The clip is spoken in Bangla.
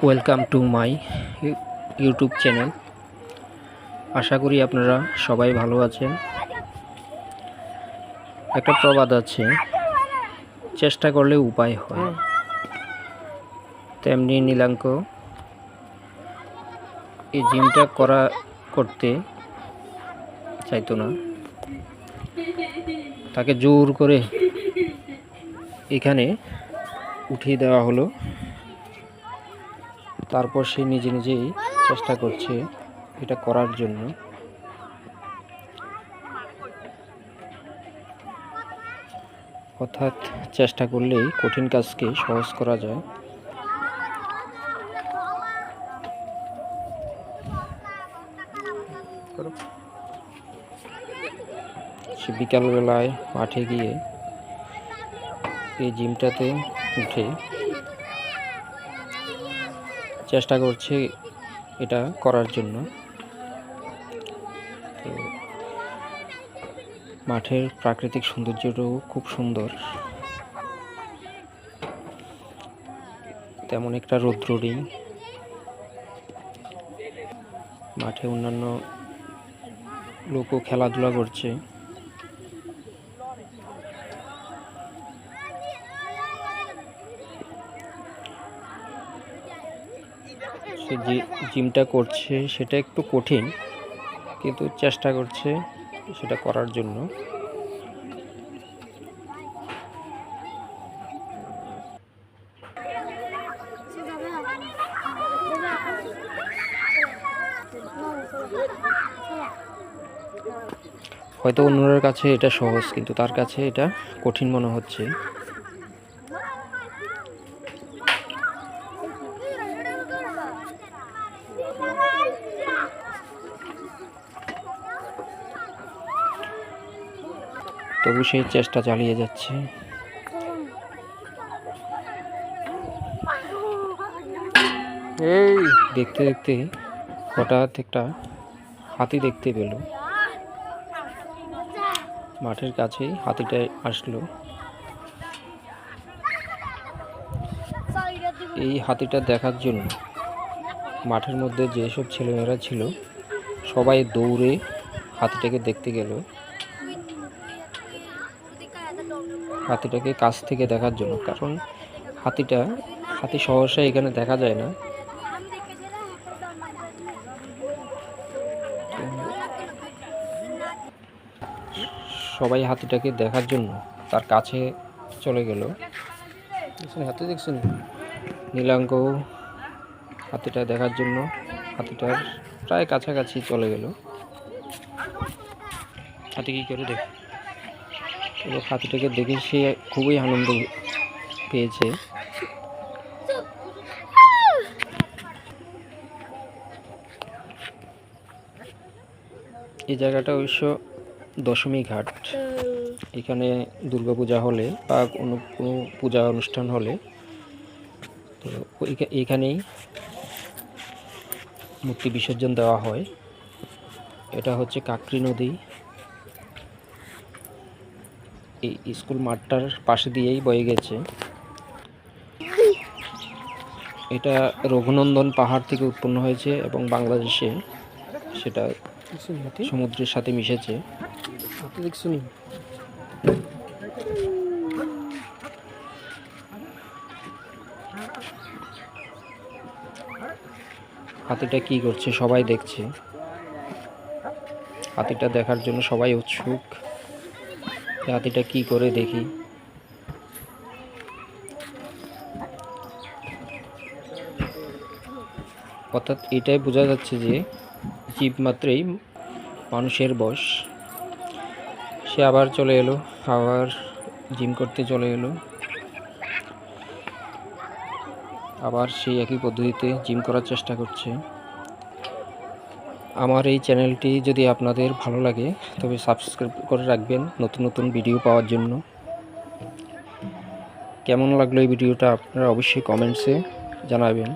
Welcome to my YouTube channel. আশা করি আপনারা সবাই ভালো আছেন। একটা প্রবাদ আছে, চেষ্টা করলে উপায় হয়। তেমনি নীলাঙ্ক এই জিমটা করতে চাইতো না, তাকে জোর করে এখানে উঠিয়ে দেওয়া হলো। তারপর সে নিজে নিজেই চেষ্টা করছে এটা করার জন্য। অর্থাৎ চেষ্টা করলেই কঠিন কাজকে সহজ করা যায়। সে বিকালবেলায় মাঠে গিয়ে এই জিমটাতে উঠে চেষ্টা করছে এটা করার জন্য। তো মাঠের প্রাকৃতিক সৌন্দর্যটাও খুব সুন্দর। তেমন একটা রৌদ্র নেই। মাঠে অন্যান্য লোকও খেলাধুলা করছে। সে যে জিমটা করছে সেটা একটু কঠিন, কিন্তু চেষ্টা করছে সেটা করার জন্য। হয়তো অন্যদের কাছে এটা সহজ, কিন্তু তার কাছে এটা কঠিন মনে হচ্ছে। তবু সেই চেষ্টা চালিয়ে যাচ্ছে। এই দেখতে দেখতে হঠাৎ একটা হাতি দেখতে পেল। মাঠের কাছেই হাতিটা আসলো। এই হাতিটা দেখার জন্য মাঠের মধ্যে যেসব ছেলেমেয়েরা ছিল সবাই দৌড়ে হাতিটাকে দেখতে গেল, হাতিটাকে কাছ থেকে দেখার জন্য। কারণ হাতি সহসা এখানে দেখা যায় না। সবাই হাতিটাকে দেখার জন্য তার কাছে চলে গেল। হাতি দেখছেন? নীলাঙ্ক হাতিটা দেখার জন্য হাতিটার প্রায় কাছাকাছি চলে গেল। হাতি কি করে দেখ, হাতিটাকে দেখে সে খুবই আনন্দ পেয়েছে। এই জায়গাটা অবশ্য দশমী ঘাট। এখানে দুর্গাপূজা হলে বা কোনো পূজা অনুষ্ঠান হলে তো এখানেই মূর্তি বিসর্জন দেওয়া হয়। এটা হচ্ছে কাকরি নদী। এই স্কুল মাঠটার পাশে দিয়েই বয়ে গেছে। এটা রঘুনন্দন পাহাড় থেকে উৎপন্ন হয়েছে এবং বাংলাদেশে সেটা সমুদ্রের সাথে মিশেছে। হাতিটা কি করছে সবাই দেখছে। হাতিটা দেখার জন্য সবাই উৎসুক। হাতিটা কি করে দেখি। অর্থাৎ এটাই বোঝা যাচ্ছে যে জীব মাত্রই মানুষের বশ। সে আবার চলে এলো, আবার জিম করতে চলে এলো। আবার সেই একই পদ্ধতিতে জিম করার চেষ্টা করছে। আমার এই চ্যানেলটি যদি আপনাদের ভালো লাগে তবে সাবস্ক্রাইব করে রাখবেন নতুন নতুন ভিডিও পাওয়ার জন্য। কেমন লাগলো এই ভিডিওটা আপনারা অবশ্যই কমেন্টসে জানাবেন।